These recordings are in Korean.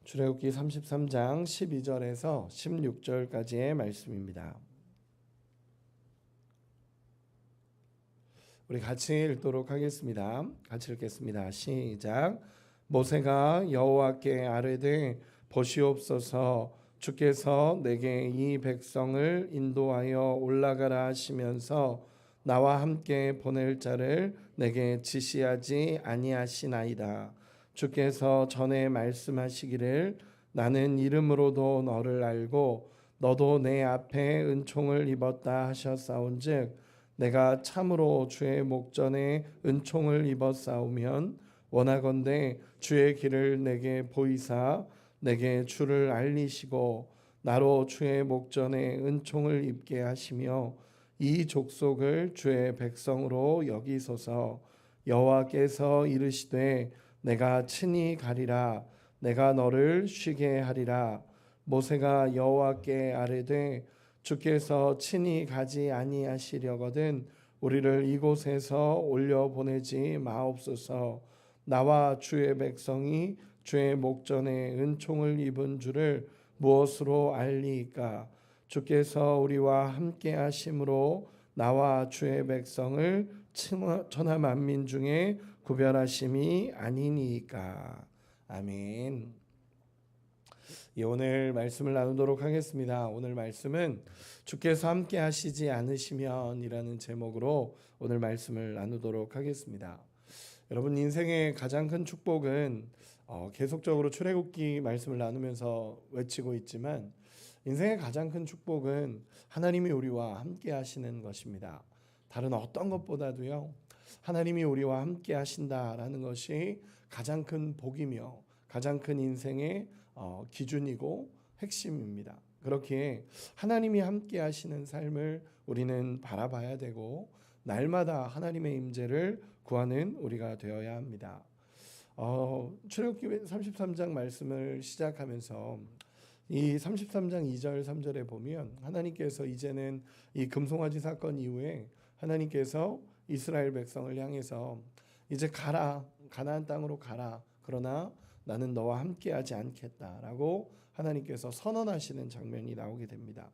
출애굽기 33장 12절에서 16절까지의 말씀입니다. 우리 같이 읽도록 하겠습니다. 같이 읽겠습니다. 시작. 모세가 여호와께 아뢰되 보시옵소서, 주께서 내게 이 백성을 인도하여 올라가라 하시면서 나와 함께 보낼 자를 내게 지시하지 아니하시나이다. 주께서 전에 말씀하시기를 나는 이름으로도 너를 알고 너도 내 앞에 은총을 입었다 하셨사온즉 내가 참으로 주의 목전에 은총을 입었사오면 원하건대 주의 길을 내게 보이사 내게 주를 알리시고 나로 주의 목전에 은총을 입게 하시며 이 족속을 주의 백성으로 여기소서. 여호와께서 이르시되 내가 친히 가리라. 내가 너를 쉬게 하리라. 모세가 여호와께 아뢰되 주께서 친히 가지 아니하시려거든 우리를 이곳에서 올려보내지 마옵소서. 나와 주의 백성이 주의 목전에 은총을 입은 줄을 무엇으로 알리이까? 주께서 우리와 함께 하심으로 나와 주의 백성을 천하 만민 중에 구별하심이 아니니까. 아멘. 오늘 말씀을 나누도록 하겠습니다. 오늘 말씀은 주께서 함께 하시지 않으시면 이라는 제목으로 오늘 말씀을 나누도록 하겠습니다. 여러분, 인생의 가장 큰 축복은 계속적으로 출애굽기 말씀을 나누면서 외치고 있지만 인생의 가장 큰 축복은 하나님이 우리와 함께 하시는 것입니다. 다른 어떤 것보다도요, 하나님이 우리와 함께 하신다라는 것이 가장 큰 복이며 가장 큰 인생의 기준이고 핵심입니다. 그렇기에 하나님이 함께 하시는 삶을 우리는 바라봐야 되고 날마다 하나님의 임재를 구하는 우리가 되어야 합니다. 출애굽기 33장 말씀을 시작하면서 이 33장 2절 3절에 보면 하나님께서 이제는 이 금송아지 사건 이후에 하나님께서 이스라엘 백성을 향해서 이제 가라, 가나안 땅으로 가라, 그러나 나는 너와 함께하지 않겠다라고 하나님께서 선언하시는 장면이 나오게 됩니다.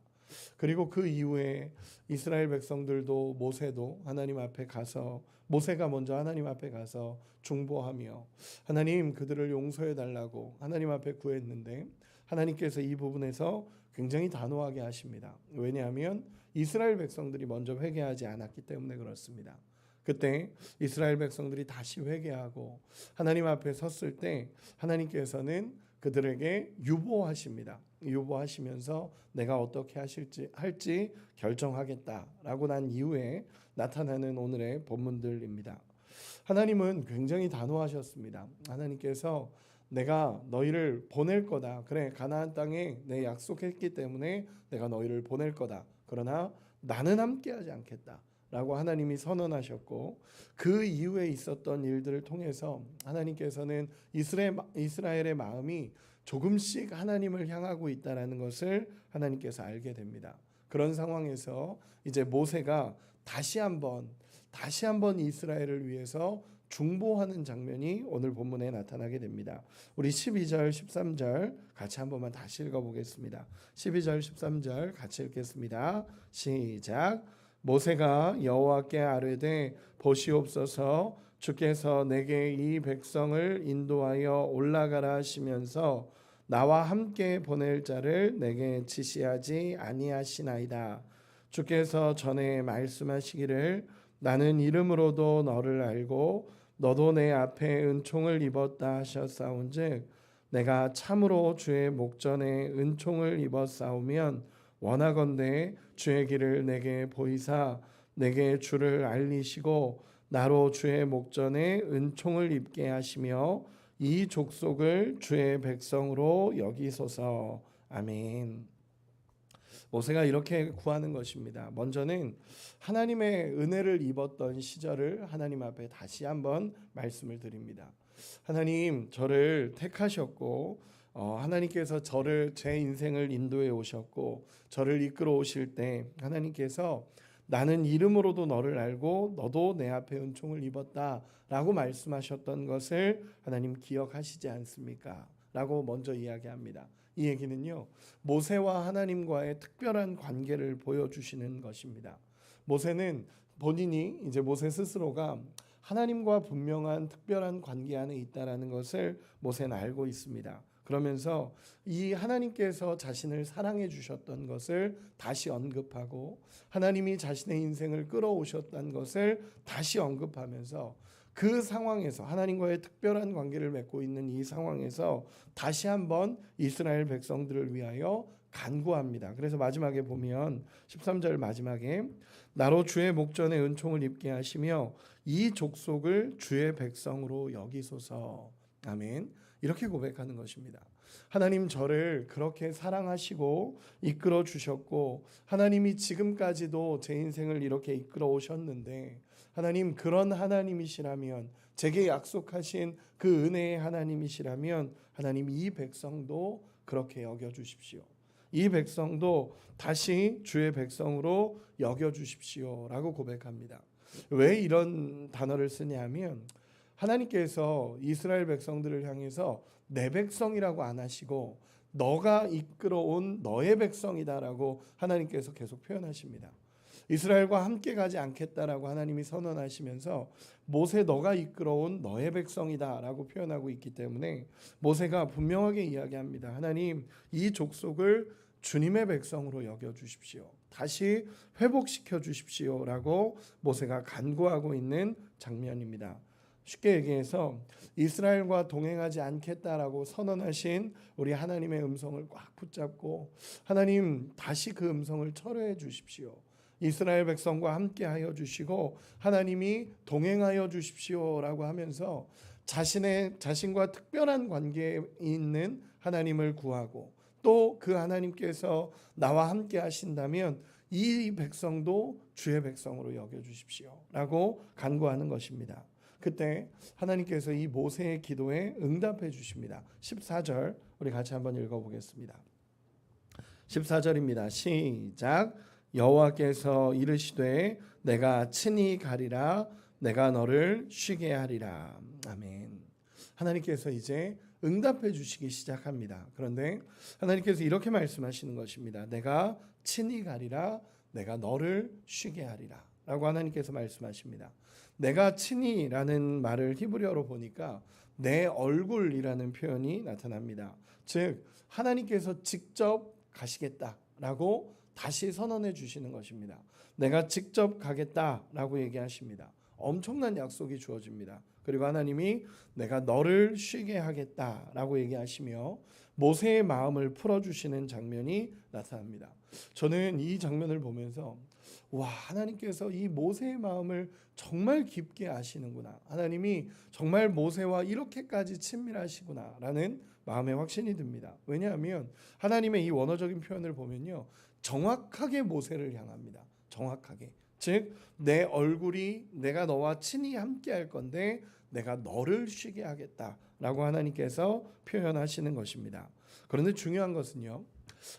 그리고 그 이후에 이스라엘 백성들도 모세도 하나님 앞에 가서 모세가 먼저 하나님 앞에 가서 중보하며 하나님 그들을 용서해 달라고 하나님 앞에 구했는데 하나님께서 이 부분에서 굉장히 단호하게 하십니다. 왜냐하면 이스라엘 백성들이 먼저 회개하지 않았기 때문에 그렇습니다. 그때 이스라엘 백성들이 다시 회개하고 하나님 앞에 섰을 때 하나님께서는 그들에게 유보하십니다. 유보하시면서 내가 어떻게 할지 결정하겠다라고 난 이후에 나타나는 오늘의 본문들입니다. 하나님은 굉장히 단호하셨습니다. 하나님께서 내가 너희를 보낼 거다. 그래, 가나안 땅에 내 약속했기 때문에 내가 너희를 보낼 거다. 그러나 나는 함께하지 않겠다 라고 하나님이 선언하셨고, 그 이후에 있었던 일들을 통해서 하나님께서는 이스라엘의 마음이 조금씩 하나님을 향하고 있다는 것을 하나님께서 알게 됩니다. 그런 상황에서 이제 모세가 다시 한번 이스라엘을 위해서 중보하는 장면이 오늘 본문에 나타나게 됩니다. 우리 12절 13절 같이 한 번만 다시 읽어보겠습니다. 12절 13절 같이 읽겠습니다. 시작. 모세가 여호와께 아뢰되 보시옵소서, 주께서 내게 이 백성을 인도하여 올라가라 하시면서 나와 함께 보낼 자를 내게 지시하지 아니하시나이다. 주께서 전에 말씀하시기를 나는 이름으로도 너를 알고 너도 내 앞에 은총을 입었다 하셨사온즉 내가 참으로 주의 목전에 은총을 입었사오면 원하건대 주의 길을 내게 보이사 내게 주를 알리시고 나로 주의 목전에 은총을 입게 하시며 이 족속을 주의 백성으로 여기소서. 아멘. 모세가 이렇게 구하는 것입니다. 먼저는 하나님의 은혜를 입었던 시절을 하나님 앞에 다시 한번 말씀을 드립니다. 하나님, 저를 택하셨고 하나님께서 제 인생을 인도해 오셨고 저를 이끌어 오실 때 하나님께서 나는 이름으로도 너를 알고 너도 내 앞에 은총을 입었다 라고 말씀하셨던 것을 하나님 기억하시지 않습니까? 라고 먼저 이야기합니다. 이 얘기는요, 모세와 하나님과의 특별한 관계를 보여주시는 것입니다. 모세는 본인이 이제 모세 스스로가 하나님과 분명한 특별한 관계 안에 있다라는 것을 모세는 알고 있습니다. 그러면서 이 하나님께서 자신을 사랑해 주셨던 것을 다시 언급하고 하나님이 자신의 인생을 끌어오셨던 것을 다시 언급하면서 그 상황에서 하나님과의 특별한 관계를 맺고 있는 이 상황에서 다시 한번 이스라엘 백성들을 위하여 간구합니다. 그래서 마지막에 보면 13절 마지막에 나로 주의 목전에 은총을 입게 하시며 이 족속을 주의 백성으로 여기소서. 아멘. 이렇게 고백하는 것입니다. 하나님 저를 그렇게 사랑하시고 이끌어 주셨고 하나님이 지금까지도 제 인생을 이렇게 이끌어 오셨는데 하나님 그런 하나님이시라면 제게 약속하신 그 은혜의 하나님이시라면 하나님 이 백성도 그렇게 여겨주십시오. 이 백성도 다시 주의 백성으로 여겨주십시오 라고 고백합니다. 왜 이런 단어를 쓰냐면 하나님께서 이스라엘 백성들을 향해서 내 백성이라고 안 하시고 너가 이끌어온 너의 백성이다라고 하나님께서 계속 표현하십니다. 이스라엘과 함께 가지 않겠다라고 하나님이 선언하시면서 모세 너가 이끌어온 너의 백성이다라고 표현하고 있기 때문에 모세가 분명하게 이야기합니다. 하나님 이 족속을 주님의 백성으로 여겨주십시오. 다시 회복시켜 주십시오라고 모세가 간구하고 있는 장면입니다. 쉽게 얘기해서 이스라엘과 동행하지 않겠다라고 선언하신 우리 하나님의 음성을 꽉 붙잡고 하나님 다시 그 음성을 철회해 주십시오. 이스라엘 백성과 함께하여 주시고 하나님이 동행하여 주십시오라고 하면서 자신과 특별한 관계에 있는 하나님을 구하고 또 그 하나님께서 나와 함께 하신다면 이 백성도 주의 백성으로 여겨주십시오라고 간구하는 것입니다. 그때 하나님께서 이 모세의 기도에 응답해 주십니다. 14절 우리 같이 한번 읽어보겠습니다. 14절입니다. 시작. 여호와께서 이르시되 내가 친히 가리라 내가 너를 쉬게 하리라. 아멘. 하나님께서 이제 응답해 주시기 시작합니다. 그런데 하나님께서 이렇게 말씀하시는 것입니다. 내가 친히 가리라 내가 너를 쉬게 하리라 라고 하나님께서 말씀하십니다. 내가 친히라는 말을 히브리어로 보니까 내 얼굴이라는 표현이 나타납니다. 즉 하나님께서 직접 가시겠다라고 다시 선언해 주시는 것입니다. 내가 직접 가겠다라고 얘기하십니다. 엄청난 약속이 주어집니다. 그리고 하나님이 내가 너를 쉬게 하겠다라고 얘기하시며 모세의 마음을 풀어주시는 장면이 나타납니다. 저는 이 장면을 보면서 와, 하나님께서 이 모세의 마음을 정말 깊게 아시는구나. 하나님이 정말 모세와 이렇게까지 친밀하시구나 라는 마음의 확신이 듭니다. 왜냐하면 하나님의 이 원어적인 표현을 보면요, 정확하게 모세를 향합니다. 정확하게. 즉 내 얼굴이 내가 너와 친히 함께 할 건데 내가 너를 쉬게 하겠다라고 하나님께서 표현하시는 것입니다. 그런데 중요한 것은요,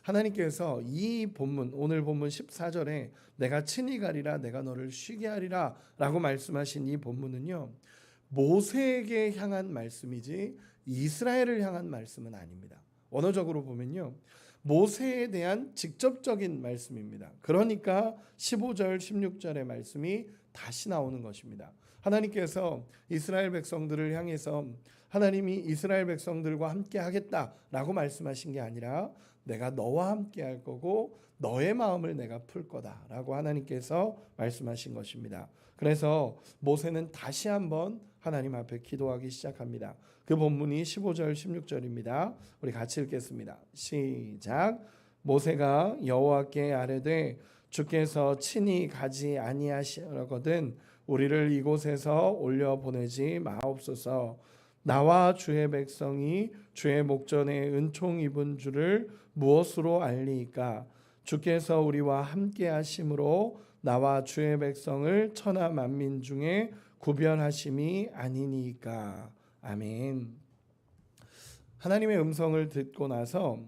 하나님께서 이 본문 오늘 본문 14절에 내가 친히 가리라 내가 너를 쉬게 하리라 라고 말씀하신 이 본문은요, 모세에게 향한 말씀이지 이스라엘을 향한 말씀은 아닙니다. 원어적으로 보면요, 모세에 대한 직접적인 말씀입니다. 그러니까 15절 16절의 말씀이 다시 나오는 것입니다. 하나님께서 이스라엘 백성들을 향해서 하나님이 이스라엘 백성들과 함께 하겠다라고 말씀하신 게 아니라 내가 너와 함께 할 거고 너의 마음을 내가 풀 거다라고 하나님께서 말씀하신 것입니다. 그래서 모세는 다시 한번 하나님 앞에 기도하기 시작합니다. 그 본문이 15절 16절입니다. 우리 같이 읽겠습니다. 시작. 모세가 여호와께 아뢰되 주께서 친히 가지 아니하시거든 우리를 이곳에서 올려 보내지 마옵소서. 나와 주의 백성이 주의 목전에 은총 입은 줄을 무엇으로 알리이까? 주께서 우리와 함께 하심으로 나와 주의 백성을 천하 만민 중에 구별하심이 아니니까. 아멘. 하나님의 음성을 듣고 나서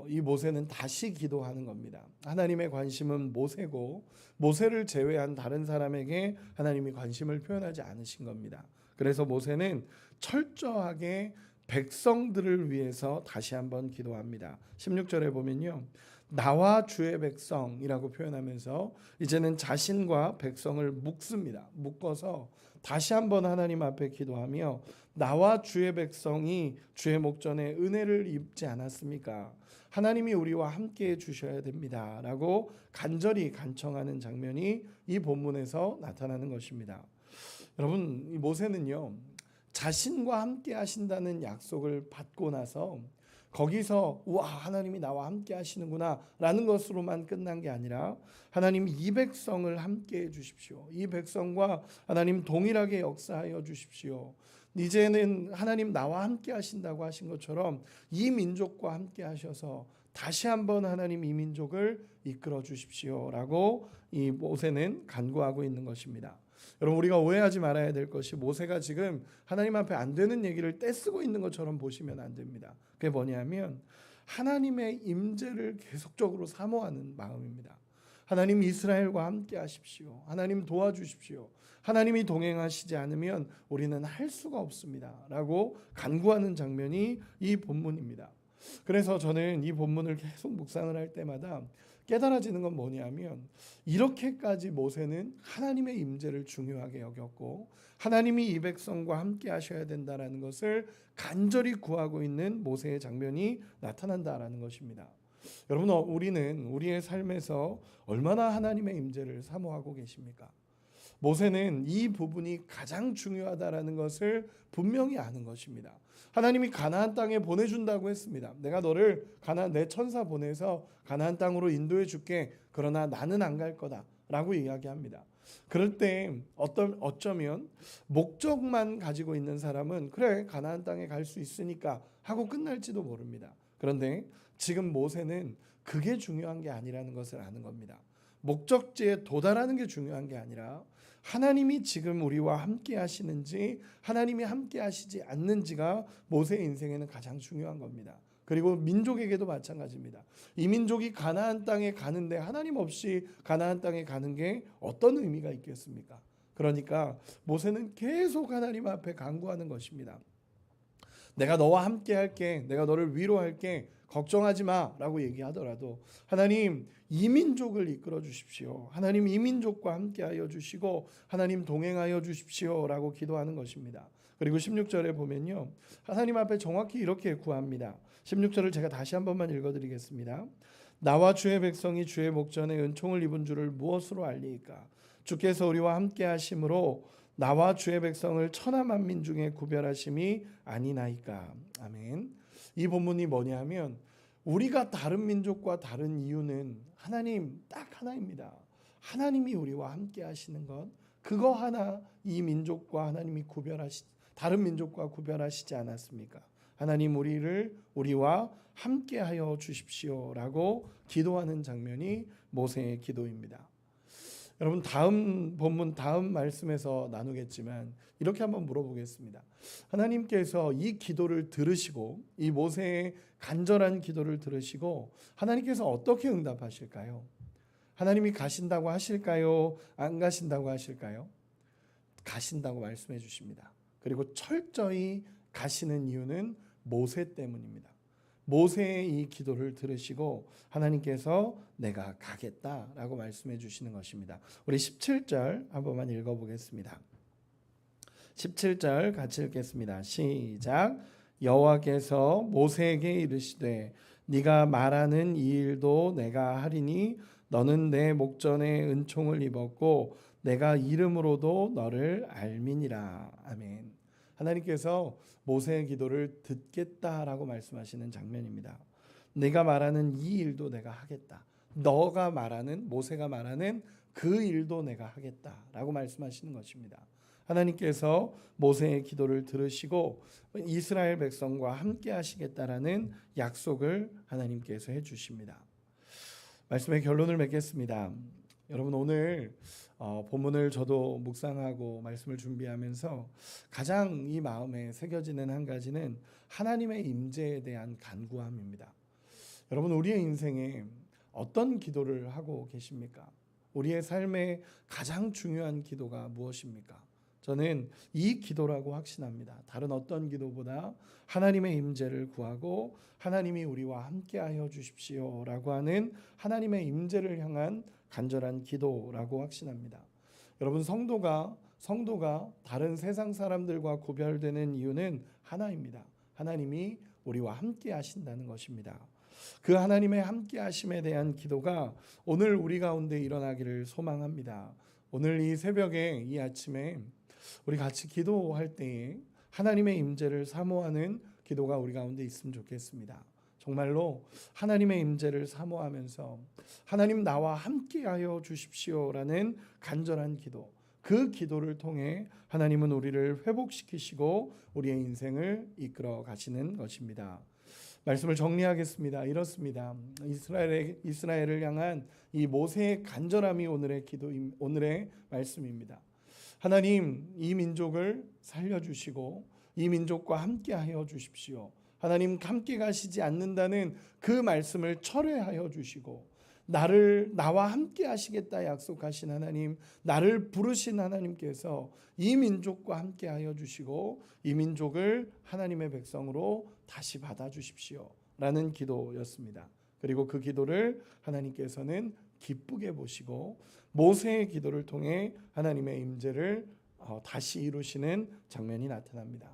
이 모세는 다시 기도하는 겁니다. 하나님의 관심은 모세고 모세를 제외한 다른 사람에게 하나님이 관심을 표현하지 않으신 겁니다. 그래서 모세는 철저하게 백성들을 위해서 다시 한번 기도합니다. 16절에 보면요, 나와 주의 백성이라고 표현하면서 이제는 자신과 백성을 묶어서 다시 한번 하나님 앞에 기도하며, 나와 주의 백성이 주의 목전에 은혜를 입지 않았습니까? 하나님이 우리와 함께 해 주셔야 됩니다 라고 간절히 간청하는 장면이 이 본문에서 나타나는 것입니다. 여러분, 이 모세는요, 자신과 함께 하신다는 약속을 받고 나서 거기서 와, 하나님이 나와 함께 하시는구나 라는 것으로만 끝난 게 아니라, 하나님 이 백성을 함께 해 주십시오, 이 백성과 하나님 동일하게 역사하여 주십시오, 이제는 하나님 나와 함께 하신다고 하신 것처럼 이 민족과 함께 하셔서 다시 한번 하나님 이 민족을 이끌어 주십시오 라고 이 모세는 간구하고 있는 것입니다. 여러분, 우리가 오해하지 말아야 될 것이, 모세가 지금 하나님 앞에 안 되는 얘기를 떼쓰고 있는 것처럼 보시면 안 됩니다. 그게 뭐냐면 하나님의 임재를 계속적으로 사모하는 마음입니다. 하나님 이스라엘과 함께 하십시오, 하나님 도와주십시오, 하나님이 동행하시지 않으면 우리는 할 수가 없습니다 라고 간구하는 장면이 이 본문입니다. 그래서 저는 이 본문을 계속 묵상을 할 때마다 깨달아지는 건 뭐냐면, 이렇게까지 모세는 하나님의 임재를 중요하게 여겼고 하나님이 이 백성과 함께 하셔야 된다라는 것을 간절히 구하고 있는 모세의 장면이 나타난다라는 것입니다. 여러분, 우리는 우리의 삶에서 얼마나 하나님의 임재를 사모하고 계십니까? 모세는 이 부분이 가장 중요하다라는 것을 분명히 아는 것입니다. 하나님이 가나안 땅에 보내준다고 했습니다. 내가 너를 내 천사 보내서 가나안 땅으로 인도해 줄게. 그러나 나는 안 갈 거다 라고 이야기합니다. 그럴 때 어쩌면 목적만 가지고 있는 사람은 그래, 가나안 땅에 갈 수 있으니까 하고 끝날지도 모릅니다. 그런데 지금 모세는 그게 중요한 게 아니라는 것을 아는 겁니다. 목적지에 도달하는 게 중요한 게 아니라 하나님이 지금 우리와 함께 하시는지 하나님이 함께 하시지 않는지가 모세의 인생에는 가장 중요한 겁니다. 그리고 민족에게도 마찬가지입니다. 이 민족이 가나안 땅에 가는데 하나님 없이 가나안 땅에 가는 게 어떤 의미가 있겠습니까? 그러니까 모세는 계속 하나님 앞에 간구하는 것입니다. 내가 너와 함께 할게, 내가 너를 위로할게, 걱정하지 마라고 얘기하더라도 하나님 이 민족을 이끌어 주십시오, 하나님 이 민족과 함께하여 주시고 하나님 동행하여 주십시오라고 기도하는 것입니다. 그리고 16절에 보면요, 하나님 앞에 정확히 이렇게 구합니다. 16절을 제가 다시 한 번만 읽어드리겠습니다. 나와 주의 백성이 주의 목전에 은총을 입은 줄을 무엇으로 알리이까? 주께서 우리와 함께 하심으로 나와 주의 백성을 천하 만민 중에 구별하심이 아니나이까. 아멘. 이 본문이 뭐냐면, 우리가 다른 민족과 다른 이유는 하나님 딱 하나입니다. 하나님이 우리와 함께 하시는 것, 그거 하나 이 민족과 하나님이 다른 민족과 구별하시지 않았습니까? 하나님 우리와 함께하여 주십시오라고 기도하는 장면이 모세의 기도입니다. 여러분, 다음 본문 다음 말씀에서 나누겠지만 이렇게 한번 물어보겠습니다. 하나님께서 이 기도를 들으시고, 이 모세의 간절한 기도를 들으시고 하나님께서 어떻게 응답하실까요? 하나님이 가신다고 하실까요? 안 가신다고 하실까요? 가신다고 말씀해 주십니다. 그리고 철저히 가시는 이유는 모세 때문입니다. 모세의 이 기도를 들으시고 하나님께서 내가 가겠다라고 말씀해 주시는 것입니다. 우리 17절 한 번만 읽어보겠습니다. 17절 같이 읽겠습니다. 시작. 여호와께서 모세에게 이르시되 네가 말하는 이 일도 내가 하리니 너는 내 목전에 은총을 입었고 내가 이름으로도 너를 알미니라. 아멘. 하나님께서 모세의 기도를 듣겠다라고 말씀하시는 장면입니다. 내가 말하는 이 일도 내가 하겠다. 모세가 말하는 그 일도 내가 하겠다라고 말씀하시는 것입니다. 하나님께서 모세의 기도를 들으시고 이스라엘 백성과 함께 하시겠다라는 약속을 하나님께서 해주십니다. 말씀의 결론을 맺겠습니다. 여러분, 오늘 본문을 저도 묵상하고 말씀을 준비하면서 가장 이 마음에 새겨지는 한 가지는 하나님의 임재에 대한 간구함입니다. 여러분, 우리의 인생에 어떤 기도를 하고 계십니까? 우리의 삶의 가장 중요한 기도가 무엇입니까? 저는 이 기도라고 확신합니다. 다른 어떤 기도보다 하나님의 임재를 구하고 하나님이 우리와 함께하여 주십시오라고 하는 하나님의 임재를 향한 간절한 기도라고 확신합니다. 여러분, 성도가 다른 세상 사람들과 구별되는 이유는 하나입니다. 하나님이 우리와 함께 하신다는 것입니다. 그 하나님의 함께 하심에 대한 기도가 오늘 우리 가운데 일어나기를 소망합니다. 오늘 이 새벽에, 이 아침에 우리 같이 기도할 때에 하나님의 임재를 사모하는 기도가 우리 가운데 있으면 좋겠습니다. 정말로 하나님의 임재를 사모하면서 하나님 나와 함께하여 주십시오라는 간절한 기도, 그 기도를 통해 하나님은 우리를 회복시키시고 우리의 인생을 이끌어 가시는 것입니다. 말씀을 정리하겠습니다. 이렇습니다. 이스라엘을 향한 이 모세의 간절함이 오늘의 말씀입니다. 하나님, 이 민족을 살려주시고 이 민족과 함께하여 주십시오. 하나님, 함께 가시지 않는다는 그 말씀을 철회하여 주시고 나와 함께 하시겠다 약속하신 하나님, 나를 부르신 하나님께서 이 민족과 함께 하여 주시고 이 민족을 하나님의 백성으로 다시 받아 주십시오 라는 기도였습니다. 그리고 그 기도를 하나님께서는 기쁘게 보시고 모세의 기도를 통해 하나님의 임재를 다시 이루시는 장면이 나타납니다.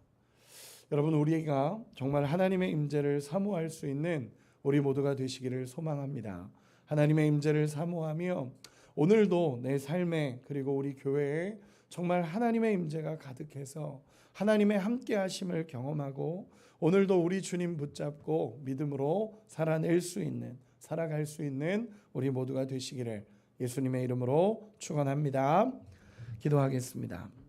여러분, 우리가 정말 하나님의 임재를 사모할 수 있는 우리 모두가 되시기를 소망합니다. 하나님의 임재를 사모하며 오늘도 내 삶에, 그리고 우리 교회에 정말 하나님의 임재가 가득해서 하나님의 함께 하심을 경험하고 오늘도 우리 주님 붙잡고 믿음으로 살아갈 수 있는 우리 모두가 되시기를 예수님의 이름으로 축원합니다. 기도하겠습니다.